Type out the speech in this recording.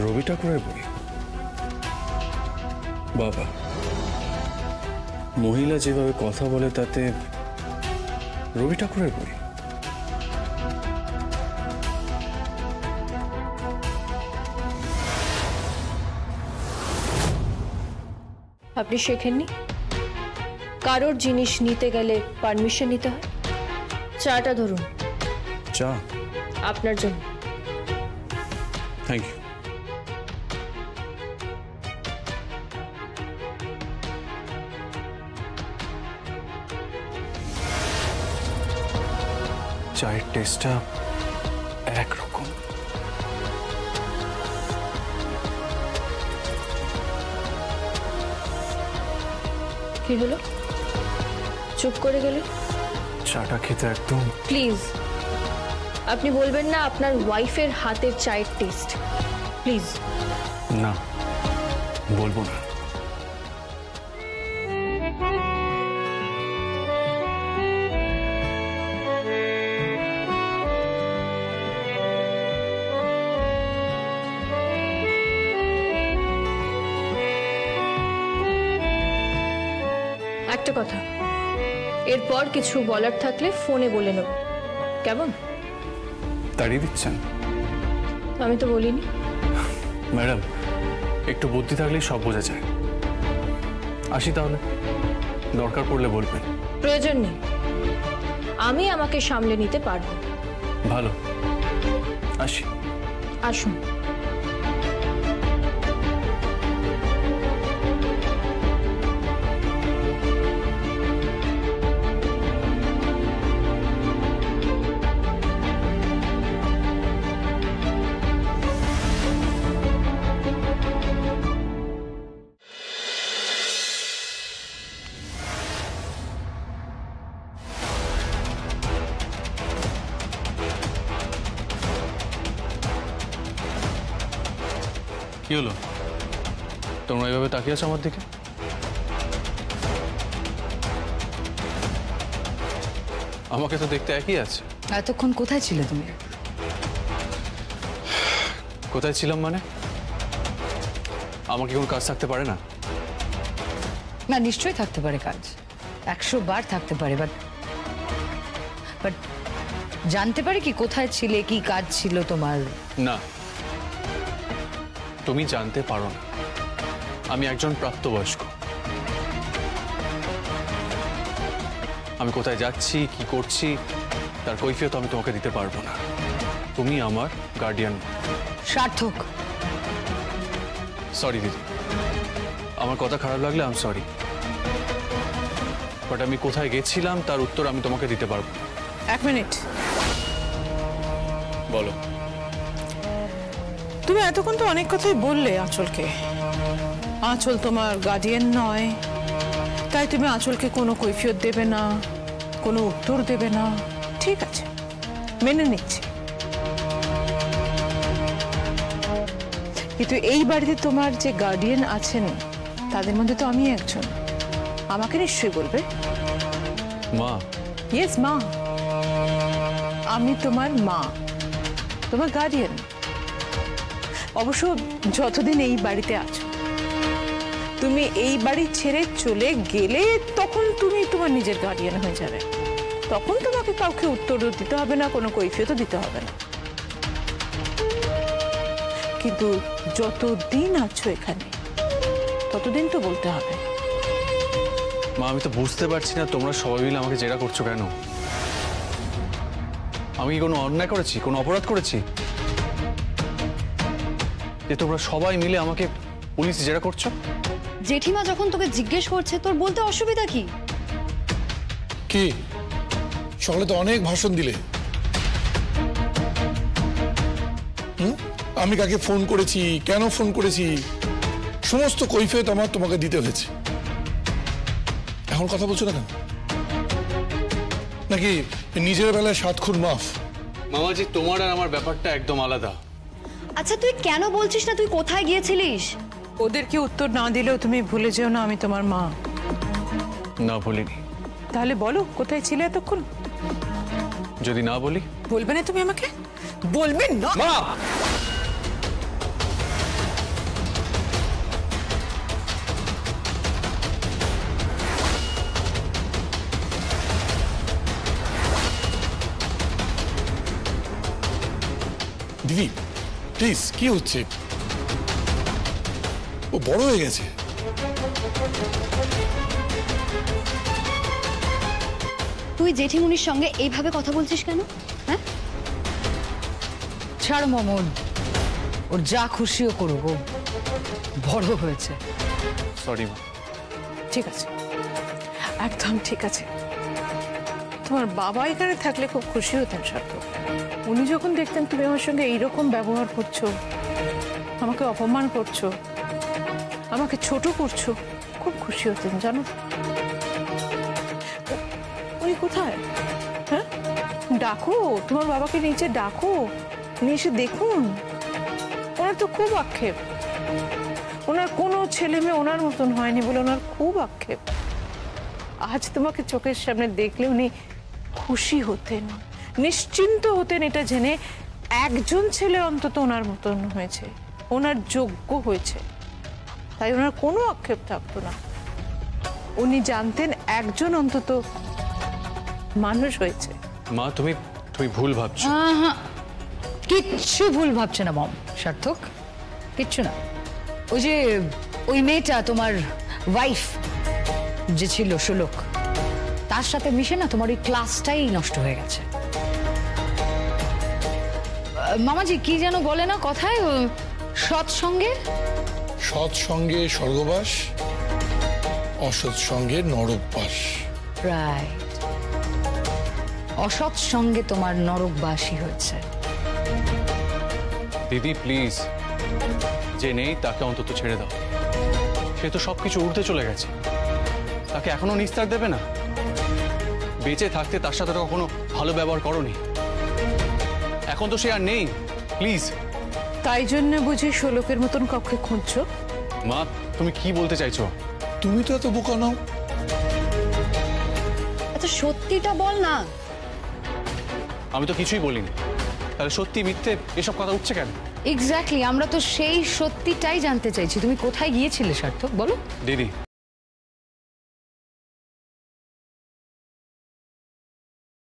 রবি ঠাকুরের বই? বাবা, মহিলা যেভাবে কথা বলে তাতে রবি ঠাকুরের বই? আপনি শেখেননি কারোর জিনিস নিতে গেলে পারমিশন নিতে হয়? চাটা ধরুন। চা আপনার জন্য। Thank you. চায়ের টেস্টটা একরকম। কি হলো, চুপ করে গেলে? চাটা খেতে একদম। প্লিজ আপনি বলবেন না আপনার ওয়াইফের হাতের চায়ের টেস্ট? প্লিজ। না, বলবো না। একটা কথা, এরপর কিছু বলার থাকলে ফোনে বলে নেব, কেমন? তাড়িয়ে দিচ্ছেন? আমি তো বলিনি। ম্যাডাম, একটু বুদ্ধি থাকলেই সব বোঝা যায়। আসি তাহলে, দরকার পড়লে বলবেন। প্রয়োজন নেই, আমি আমাকে সামলে নিতে পারবো। ভালো, আসি। আসুন। কি হলো, তোমরা এইভাবে তাকিয়ে আছো আমার দিকে? আমাকে তো দেখতে একই আছে। এতক্ষণ কোথায় ছিলে তুমি? কোথায় ছিলাম মানে? আমাকে কোনো কাজ থাকতে পারে না? না, নিশ্চয়ই থাকতে পারে কাজ, 100 বার থাকতে পারে, বাট জানতে পারে কি কোথায় ছিলে, কি কাজ ছিল তোমার? না, তুমি জানতে পারো না। আমি একজন প্রাপ্তবয়স্ক। আমি কোথায় যাচ্ছি, কি করছি, তার কৈফিয়ত আমি তোমাকে দিতে পারবো না। তুমি আমার গার্ডিয়ান। সার্থক। সরি দিদি, আমার কথা খারাপ লাগলে আই এম সরি, বাট আমি কোথায় গেছিলাম তার উত্তর আমি তোমাকে দিতে পারবো। 1 মিনিট। বলো। তুমি এতক্ষণ তো অনেক কথাই বললে আঁচলকে। আঁচল তোমার গার্ডিয়ান নয়, তাই তুমি আঁচলকে কোনো কৈফিয়ত দেবে না, কোনো উত্তর দেবে না। ঠিক আছে, মেনে নিচ্ছি, কিন্তু এই বাড়িতে তোমার যে গার্ডিয়ান আছেন তাদের মধ্যে তো আমি একজন। আমাকে নিশ্চয়ই বলবে। মা? ইয়েস, মা। আমি তোমার মা, তোমার গার্ডিয়ান। অবশ্য যতদিন এই বাড়িতে আছো, তুমি এই বাড়ি ছেড়ে চলে গেলে তখন তুমি তোমার নিজের গার্ডিয়ান হয়ে যাবে। তখন তোমাকে কাউকে উত্তরও দিতে হবে না, কোনো কৈফিয়তও দিতে হবে না। কিন্তু যতদিন আছো এখানে ততদিন তো বলতে হবে। মা, আমি তো বুঝতে পারছি না তোমরা সবাই মিলে আমাকে জেরা করছো কেন? আমি কি কোনো অন্যায় করেছি, কোনো অপরাধ করেছি যে তোমরা সবাই মিলে আমাকে পুলিশ জেরা করছো? জেঠিমা যখন তোকে জিজ্ঞেস করছে তোর বলতে অসুবিধা কি? কি সকালে তো অনেক ভাষণ দিলে। আমি কাকে ফোন করেছি, কেন ফোন করেছি, সমস্ত কৈফিয়ত আমার তোমাকে দিতে হয়েছে। এখন কথা বলছো না কেন? নাকি নিজের বেলায় 7 খুন মাফ? মামাজি, তোমার আর আমার ব্যাপারটা একদম আলাদা। আচ্ছা তুই কেন বলছিস না তুই কোথায় গিয়েছিলিস? ওদেরকে উত্তর না দিলেও তুমি ভুলে যেও না আমি তোমার মা। না, বলিনি। তাহলে বলো কোথায় ছিলে এতক্ষণ? যদি না বলি? বলবে না তুমি আমাকে? বলবে না? মা! প্লিজ, কি হচ্ছে? ও বড় হয়ে গেছে। তুই জেঠিমুনির সঙ্গে এইভাবে কথা বলছিস কেন? হ্যাঁ, ছাড় মমন, ওর যা খুশিও করুক, ও বড় হয়েছে। সরি মা। ঠিক আছে, একদম ঠিক আছে। তোমার বাবা এখানে থাকলে খুব খুশি হতেন সার্থক। উনি যখন দেখতেন তুমি আমার সঙ্গে এইরকম ব্যবহার করছো, আমাকে অপমান করছো, আমাকে ছোট করছো, খুব খুশি হতেন জানো। উনি কোথায়? হ্যাঁ, ডাকো তোমার বাবাকে, নিচে ডাকো, উনি এসে দেখুন। ওনার তো খুব আক্ষেপ, ওনার কোনো ছেলে মেয়ে ওনার মতন হয়নি বলে ওনার খুব আক্ষেপ। আজ তোমাকে চোখের সামনে দেখলে উনি খুশি হতেন, নিশ্চিন্ত হতেন এটা জেনে একজন ছেলে অন্তত ওনার মতন হয়েছে, ওনার যোগ্য হয়েছে, তাই ওনার কোনো আক্ষেপ থাকতো না। উনি জানতেন একজন অন্তত মানুষ হয়েছে। মা, তুমি ভুল ভাবছো। কিচ্ছু ভুল ভাবছে না মম, সার্থক, কিচ্ছু না। ওই যে ওই মেয়েটা তোমার ওয়াইফ যে ছিল শোলক, তার সাথে মিশে না তোমার ওই ক্লাসটাই নষ্ট হয়ে গেছে। মামাজি কি যেন বলে না কথায়, সৎসঙ্গে সৎসঙ্গে স্বর্গবাস, অসৎসঙ্গে নরকবাস। রাইট, অসৎ সঙ্গে তোমার নরকবাসী হয়েছে। দিদি প্লিজ, যে নেই তাকে অন্তত ছেড়ে দাও। সে তো সবকিছু উঠতে চলে গেছে, তাকে এখনো নিস্তার দেবে না? বেঁচে থাকতে তার সাথে তো কখনো ভালো ব্যবহার করনি, এখন তো সে আর নেই। প্লিজ। তাই জন্য বুঝি শোলকের মতন কাউকে খুঁজছো? মা, তুমি কি বলতে চাইছো? তুমি তো এত বোকা নাও। আচ্ছা সত্যিটা বল না। আমি তো কিছুই বলিনি, তাহলে সত্যি মিথ্যে এসব কথা উঠছে কেন? এক্স্যাক্টলি, আমরা তো সেই সত্যিটাই জানতে চাইছি। তুমি কোথায় গিয়েছিলে সার্থক, বলো। দিদি